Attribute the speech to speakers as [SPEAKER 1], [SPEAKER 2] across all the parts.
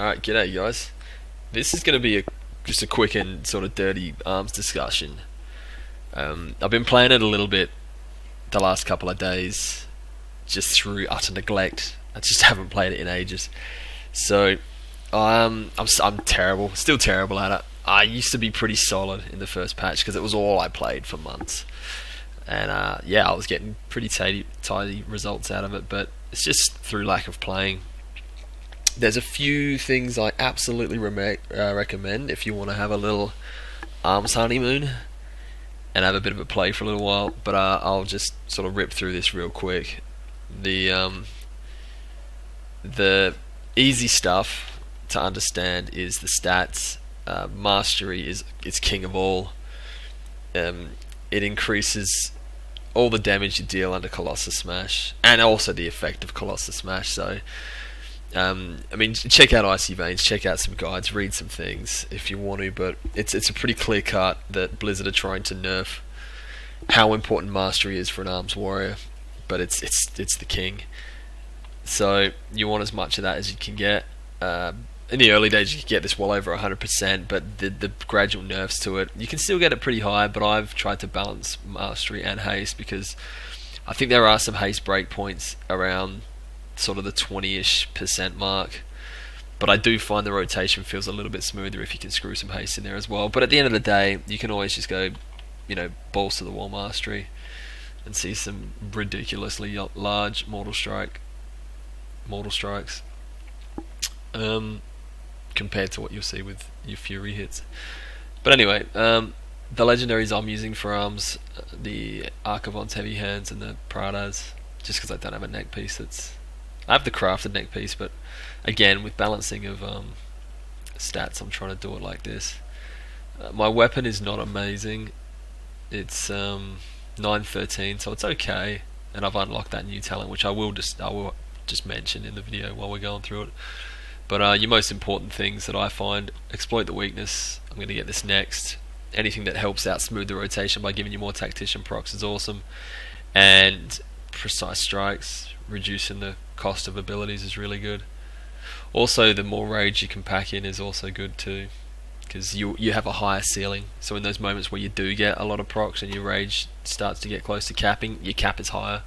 [SPEAKER 1] Alright, g'day guys. This is going to be just a quick and sort of dirty arms discussion. I've been playing it a little bit the last couple of days, just through utter neglect. I just haven't played it in ages. So, I'm terrible, still terrible at it. I used to be pretty solid in the first patch because it was all I played for months. And yeah, I was getting pretty tidy results out of it, but it's just through lack of playing. There's a few things I absolutely recommend if you want to have a little arms honeymoon and have a bit of a play for a little while, but I'll just sort of rip through this real quick. The easy stuff to understand is the stats. Mastery is king of all. It increases all the damage you deal under Colossus Smash, and also the effect of Colossus Smash. So, I mean, check out Icy Veins, check out some guides, read some things if you want to. But it's a pretty clear cut that Blizzard are trying to nerf how important mastery is for an arms warrior, but it's the king. So you want as much of that as you can get. In the early days you could get this well over 100%, but the gradual nerfs to it, you can still get it pretty high, but I've tried to balance mastery and haste because I think there are some haste breakpoints around sort of the 20-ish% mark, but I do find the rotation feels a little bit smoother if you can screw some haste in there as well. But at the end of the day, you can always just go, balls to the wall mastery and see some ridiculously large mortal strikes. Compared to what you'll see with your Fury hits. But anyway, the legendaries I'm using for arms, the Archivon's Heavy Hands and the Pradas, just because I don't have a neck piece I have the crafted neck piece, but again, with balancing of stats, I'm trying to do it like this. My weapon is not amazing. It's 913, so it's okay, and I've unlocked that new talent, which I will just mention in the video while we're going through it. But your most important things that I find: exploit the weakness. I'm going to get this next. Anything that helps out smooth the rotation by giving you more tactician procs is awesome. And precise strikes, reducing the cost of abilities, is really good. Also, the more rage you can pack in is also good too, because you have a higher ceiling. So in those moments where you do get a lot of procs and your rage starts to get close to capping, your cap is higher,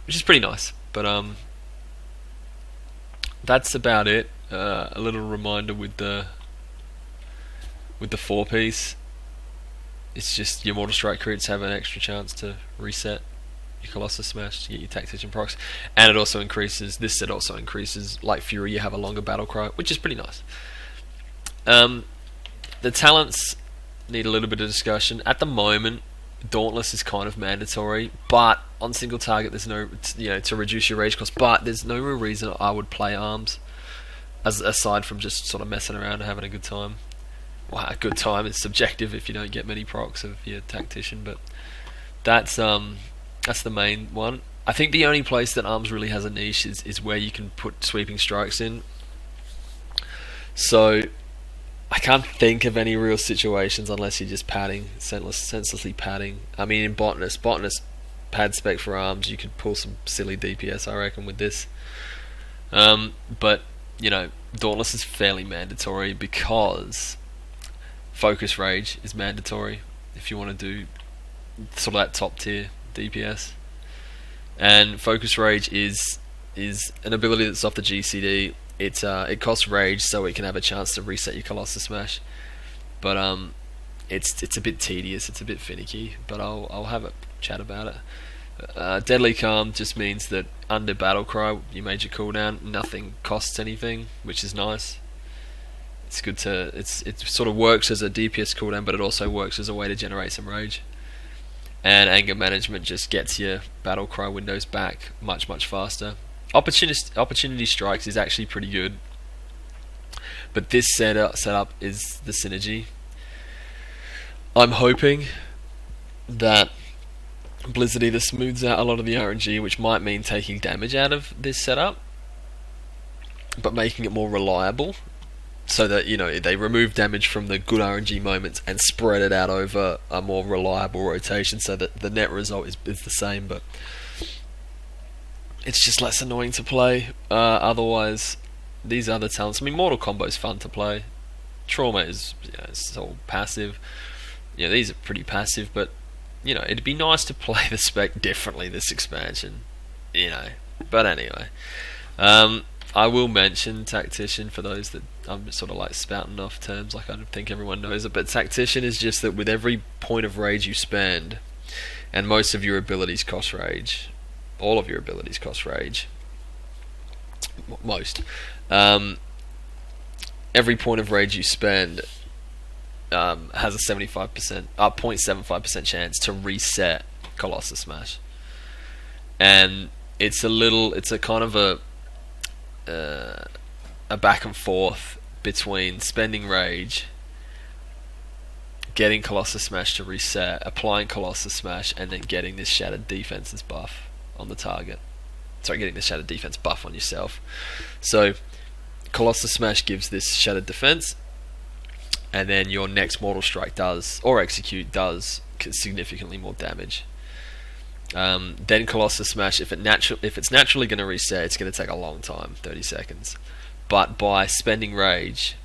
[SPEAKER 1] which is pretty nice. But that's about it. A little reminder with the 4-piece, it's just your Mortal Strike crits have an extra chance to reset your Colossus Smash to get your Tactician procs, and it also increases, this set also increases, like Fury, you have a longer battle cry, which is pretty nice. The talents need a little bit of discussion. At the moment, Dauntless is kind of mandatory, but on single target there's no, to reduce your rage cost, but there's no real reason I would play arms, aside from just sort of messing around and having a good time. Well, a good time is subjective if you don't get many procs of your tactician, but that's the main one. I think the only place that arms really has a niche is where you can put sweeping strikes in. So I can't think of any real situations unless you're just padding, senselessly padding. I mean, in Botanist pad spec for arms, you could pull some silly DPS, I reckon, with this. But Dauntless is fairly mandatory because Focus Rage is mandatory if you want to do sort of that top tier DPS. And Focus Rage is an ability that's off the GCD. It costs rage so it can have a chance to reset your Colossus Smash, but it's a bit tedious, it's a bit finicky, but I'll have a chat about it. Deadly Calm just means that under Battle Cry, your major cooldown, nothing costs anything, which is nice. It's good it sort of works as a DPS cooldown, but it also works as a way to generate some rage. And Anger Management just gets your Battle Cry windows back much faster. Opportunity Strikes is actually pretty good, but this setup is the synergy. I'm hoping that Blizzard either smooths out a lot of the RNG, which might mean taking damage out of this setup, but making it more reliable, so that they remove damage from the good RNG moments and spread it out over a more reliable rotation, so that the net result is the same, but it's just less annoying to play. Otherwise, these other talents. I mean, Mortal Kombo's fun to play. Trauma is, it's all passive. These are pretty passive, but it'd be nice to play the spec differently this expansion. But anyway, I will mention Tactician for those that I'm sort of like spouting off terms like I don't think everyone knows it. But Tactician is just that with every point of rage you spend, and most of your abilities cost rage, all of your abilities cost rage. Most. Every point of rage you spend has a 0.75% chance to reset Colossus Smash, and it's a kind of a back and forth between spending rage, getting Colossus Smash to reset, applying Colossus Smash, and then getting this Shattered Defenses buff on the target. Sorry, getting the Shattered Defense buff on yourself. So Colossus Smash gives this Shattered Defense, and then your next Mortal Strike does, or Execute does, significantly more damage. Then Colossus Smash, if it's naturally going to reset, it's going to take a long time, 30 seconds. But by spending rage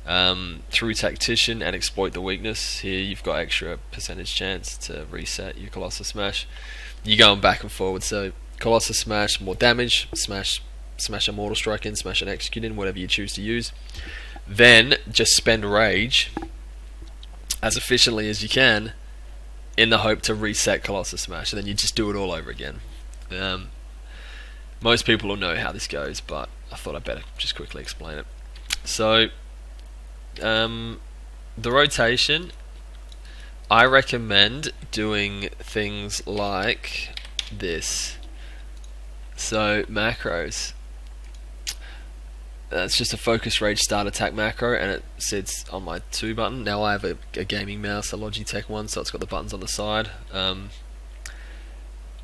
[SPEAKER 1] through Tactician and Exploit the Weakness, here you've got extra percentage chance to reset your Colossus Smash. You're going back and forward, so Colossus Smash, more damage, smash a Mortal Strike in, smash an Execute in, whatever you choose to use. Then just spend rage as efficiently as you can in the hope to reset Colossus Smash, and then you just do it all over again. Most people will know how this goes, but I thought I'd better just quickly explain it. So, the rotation, I recommend doing things like this. So, macros. It's just a focus rage start attack macro, and it sits on my 2 button. Now I have a gaming mouse, a Logitech one, so it's got the buttons on the side.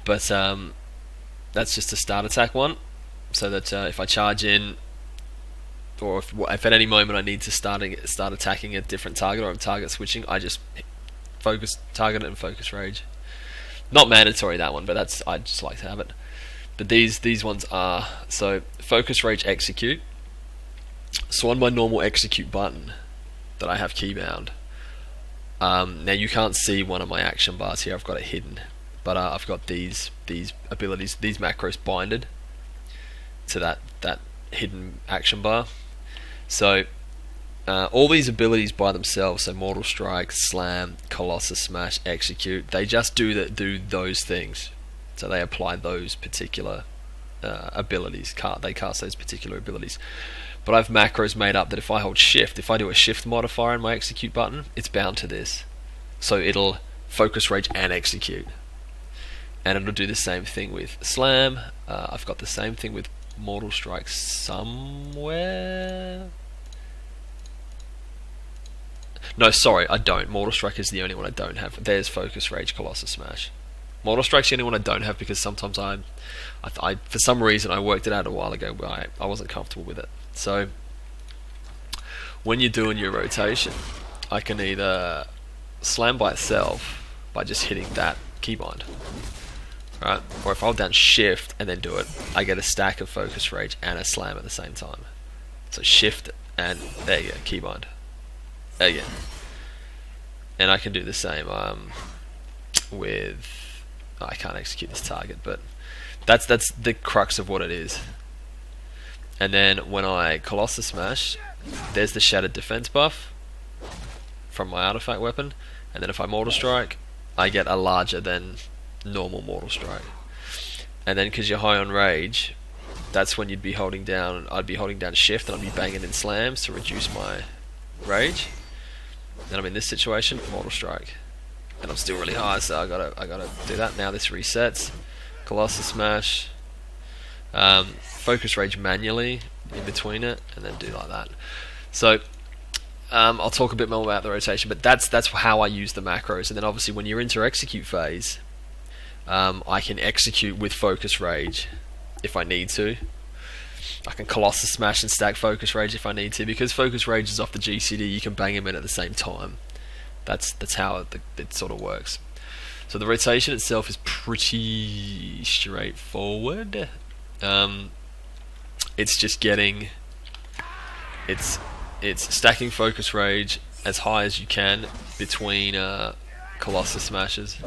[SPEAKER 1] But that's just a start attack one, so that if I charge in, or if at any moment I need to start attacking a different target, or I'm target switching, I just target it and focus rage. Not mandatory, that one, but I just like to have it. But these ones are, so focus rage execute. So on my normal execute button that I have keybound, now you can't see one of my action bars here, I've got it hidden, but I've got these abilities, these macros binded to that hidden action bar. So all these abilities by themselves, so Mortal Strike, Slam, Colossus Smash, Execute, they just do those things. So they apply those particular abilities, they cast those particular abilities. But I have macros made up that if I hold shift, if I do a shift modifier in my execute button, it's bound to this. So it'll focus rage and execute. And it'll do the same thing with Slam. I've got the same thing with Mortal Strike somewhere. No, sorry, I don't. Mortal Strike is the only one I don't have. There's focus rage, Colossus Smash. Mortal Strike's the only one I don't have because sometimes I for some reason I worked it out a while ago, but I wasn't comfortable with it. So when you're doing your rotation, I can either slam by itself by just hitting that keybind, right? Or if I hold down shift and then do it, I get a stack of focus rage and a slam at the same time. So shift and there you go, keybind. There you go. And I can do the same with, I can't execute this target, but that's the crux of what it is. And then when I Colossus Smash, there's the Shattered Defense buff from my artifact weapon, and then if I Mortal Strike, I get a larger than normal Mortal Strike. And then because you're high on rage, that's when I'd be holding down shift, and I'd be banging in slams to reduce my rage. Then I'm in this situation, Mortal Strike, and I'm still really high, so I gotta do that. Now this resets, Colossus Smash, focus rage manually in between it, and then do like that. So I'll talk a bit more about the rotation, but that's how I use the macros. And then obviously when you're into execute phase, I can execute with focus rage if I need to. I can Colossus Smash and stack focus rage if I need to, because focus rage is off the GCD. You can bang them in at the same time. That's how it sort of works. So the rotation itself is pretty straightforward. it's just getting it's stacking focus rage as high as you can between Colossus smashes,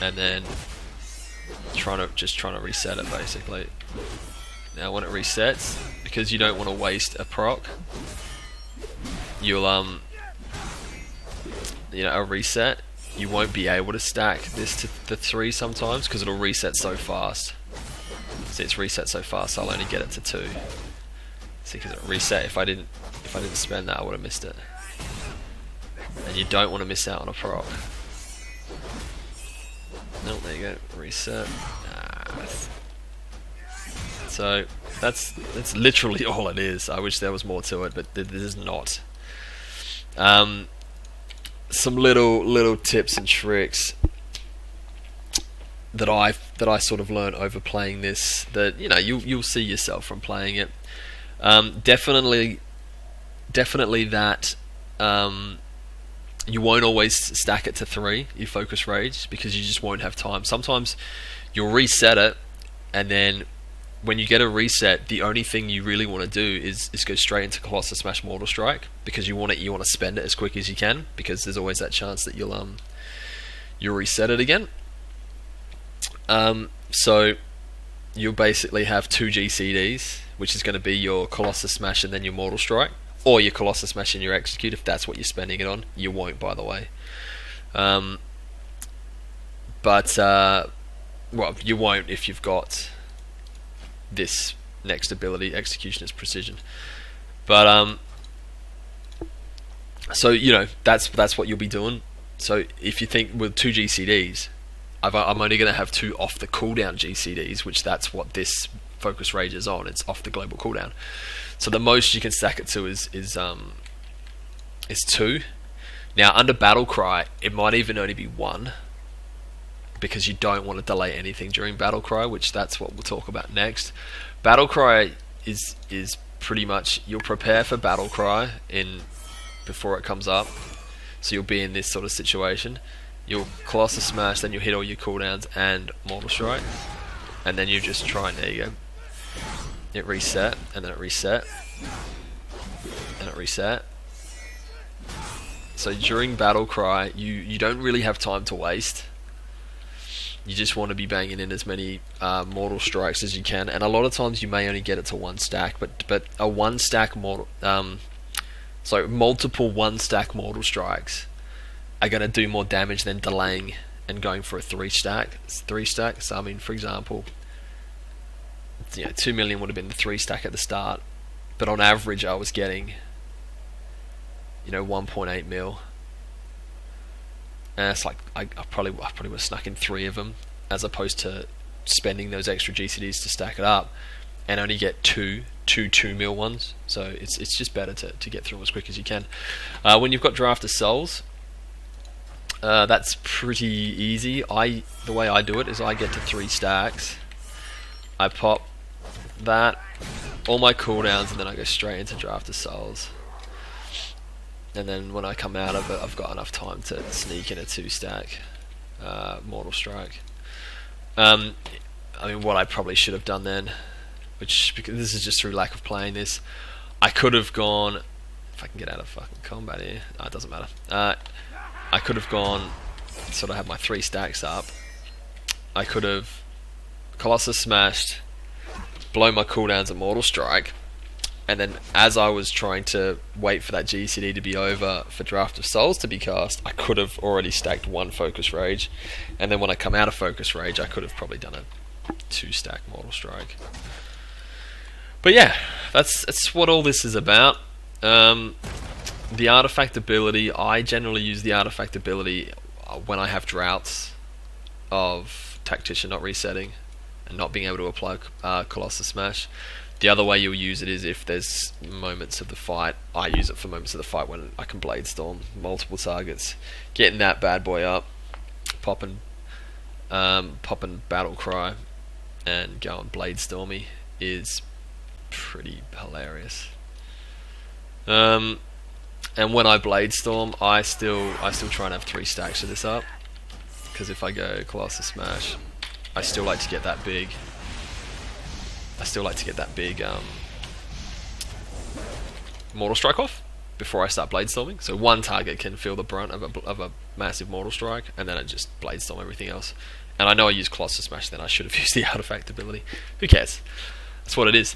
[SPEAKER 1] and then trying to reset it basically. Now when it resets, because you don't want to waste a proc, you'll a reset, you won't be able to stack this to the 3 sometimes because it'll reset so fast. See, it's reset so fast, I'll only get it to 2. See, because it reset. If I didn't spend that, I would have missed it. And you don't want to miss out on a proc. No, there you go. Reset. So that's literally all it is. I wish there was more to it, but there's not. Some little tips and tricks that I sort of learned over playing this, that you'll see yourself from playing it. Definitely that you won't always stack it to 3, you focus rage, because you just won't have time. Sometimes you'll reset it, and then when you get a reset, the only thing you really want to do is go straight into Colossus Smash Mortal Strike, because you want to spend it as quick as you can, because there's always that chance that you'll reset it again. So you'll basically have 2 GCDs, which is going to be your Colossus Smash and then your Mortal Strike, or your Colossus Smash and your Execute if that's what you're spending it on. You won't, by the way. Well, you won't if you've got this next ability, Executioner's Precision. But so that's what you'll be doing. So if you think with 2 GCDs, I'm only going to have 2 off the cooldown GCDs, which that's what this focus rage is on. It's off the global cooldown. So the most you can stack it to is 2. Now under Battle Cry, it might even only be 1, because you don't want to delay anything during Battle Cry, which that's what we'll talk about next. Battle Cry is pretty much, you'll prepare for Battle Cry before it comes up. So you'll be in this sort of situation. You'll Colossus Smash, then you'll hit all your cooldowns and Mortal Strike, and then you just try, and there you go. It reset, and then it reset, and it reset. So during Battle Cry, you don't really have time to waste. You just want to be banging in as many Mortal Strikes as you can, and a lot of times you may only get it to 1 stack, but a 1 stack mortal, multiple 1 stack Mortal Strikes are going to do more damage than delaying and going for a 3 stack. So I mean, for example, 2 million would have been the 3 stack at the start, but on average I was getting 1.8 mil, and it's like I probably would have snuck in 3 of them, as opposed to spending those extra GCDs to stack it up and only get 2 mil ones. So it's just better to get through them as quick as you can. When you've got Draft of Souls, that's pretty easy. The way I do it is I get to 3 stacks, I pop that, all my cooldowns, and then I go straight into Draft of Souls. And then when I come out of it, I've got enough time to sneak in a 2 stack Mortal Strike. I mean, what I probably should have done then, because this is just through lack of playing this, I could have gone, if I can get out of fucking combat here, no, it doesn't matter. I could have gone, sort of had my 3 stacks up. I could have Colossus Smashed, blow my cooldowns at Mortal Strike, and then as I was trying to wait for that GCD to be over for Draft of Souls to be cast, I could have already stacked 1 Focus Rage, and then when I come out of Focus Rage, I could have probably done a 2 stack Mortal Strike. But yeah, that's what all this is about. The artifact ability, I generally use the artifact ability when I have droughts of Tactician not resetting and not being able to apply Colossus Smash. The other way you'll use it is if there's moments of the fight. I use it for moments of the fight when I can Blade Storm multiple targets. Getting that bad boy up, popping Battle Cry, and going Blade Stormy is pretty hilarious. And when I Blade Storm, I still try and have 3 stacks of this up, because if I go Colossus Smash, I still like to get that big I still like to get that big Mortal Strike off before I start Blade Storming. So one target can feel the brunt of a massive Mortal Strike, and then I just Blade Storm everything else. And I know I used Colossus Smash, then I should have used the Artifact ability. Who cares? That's what it is.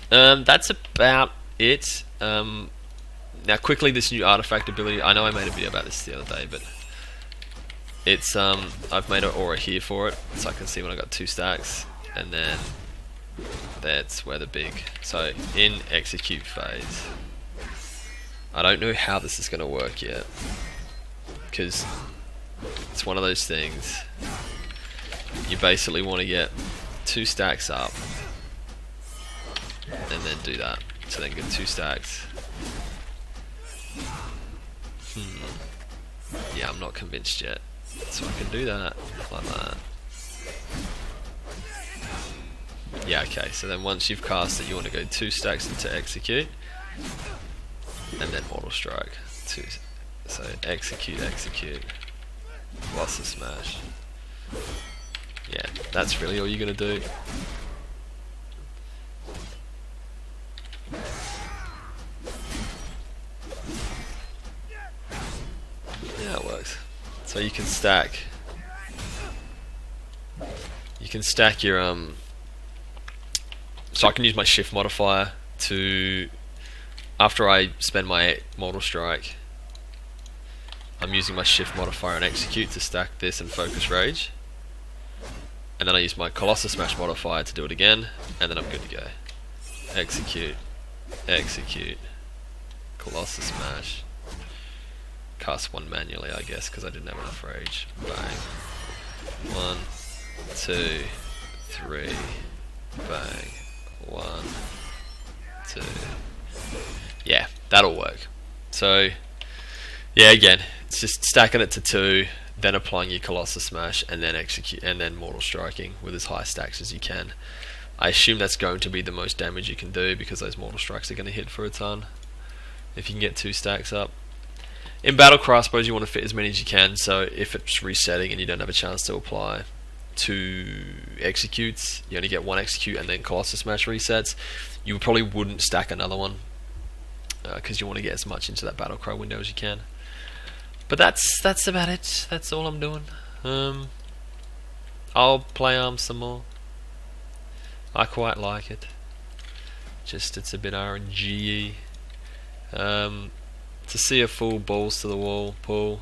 [SPEAKER 1] That's about it. Now quickly, this new Artifact ability, I know I made a video about this the other day, but it's I've made an aura here for it, so I can see when I got 2 stacks, and then that's where the big, so in execute phase, I don't know how this is going to work yet, because it's one of those things, you basically want to get 2 stacks up, and then do that, so then get 2 stacks. Yeah, I'm not convinced yet, so I can do that, like that. Yeah, okay, so then once you've cast it, you want to go 2 stacks into execute, and then Mortal Strike. So execute, Colossus Smash. Yeah, that's really all you're going to do. Yeah, it works. So you can stack your so I can use my shift modifier to, after I spend my Mortal Strike, I'm using my shift modifier and execute to stack this and focus rage, and then I use my Colossus Smash modifier to do it again, and then I'm good to go. Execute, Colossus Smash, cast 1 manually, I guess, because I didn't have enough rage. Bang. 1, 2, 3, bang. 1, 2. Yeah, that'll work. So, yeah, again, it's just stacking it to 2, then applying your Colossus Smash, and then execute, and then Mortal Striking with as high stacks as you can. I assume that's going to be the most damage you can do, because those Mortal Strikes are going to hit for a ton if you can get 2 stacks up. In Battlecry, I suppose you want to fit as many as you can, so if it's resetting and you don't have a chance to apply 2 executes, you only get 1 execute and then Colossus Smash resets, you probably wouldn't stack another one, because you want to get as much into that Battlecry window as you can. But that's about it. That's all I'm doing. I'll play ARMS some more. I quite like it. Just it's a bit RNG-y. To see a full balls to the wall pull,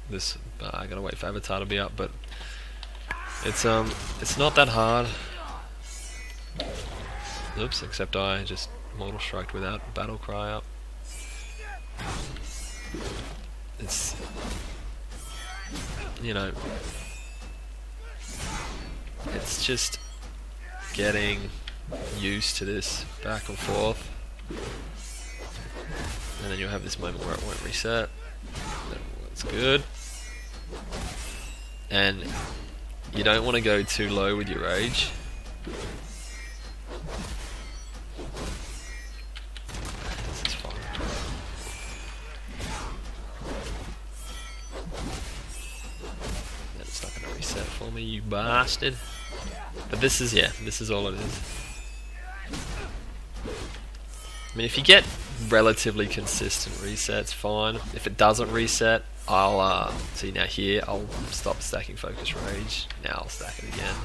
[SPEAKER 1] this I gotta wait for Avatar to be up, but it's not that hard. Oops, except I just Mortal Striked without Battlecry up. It's, you know, it's just getting used to this back and forth, and then you'll have this moment where it won't reset. That's good. And you don't want to go too low with your rage. This is fine. Then it's not going to reset for me, you bastard. But this is, yeah, this is all it is. I mean, if you get relatively consistent resets, fine. If it doesn't reset, I'll see now here, I'll stop stacking Focus Rage. Now I'll stack it again,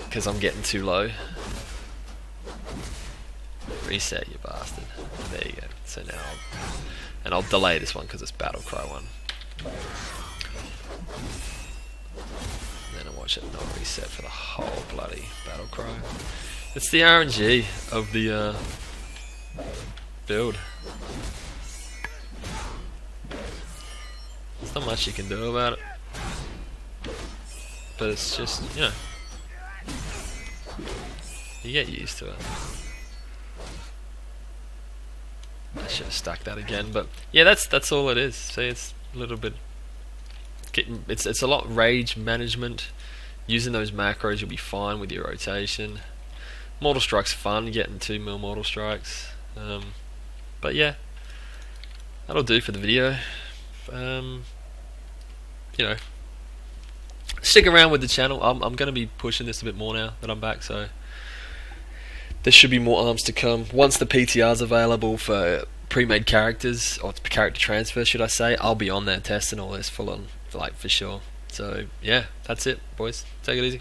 [SPEAKER 1] because I'm getting too low. Reset, you bastard. There you go. So now I'll delay this one because it's Battlecry one. And then I'll watch it not reset for the whole bloody Battlecry. It's the RNG of the build. There's not much you can do about it. But it's just, you know, you get used to it. I should have stuck that again, but yeah, that's all it is. See, it's a little bit, it's a lot rage management. Using those macros, you'll be fine with your rotation. Mortal Strike's fun, getting 2 mil Mortal Strikes. But yeah, that'll do for the video. You know, stick around with the channel. I'm going to be pushing this a bit more now that I'm back, so there should be more arms to come. Once the PTR's available for pre-made characters, or character transfer should I say, I'll be on there testing all this full on, like, for sure. So yeah, that's it, boys. Take it easy.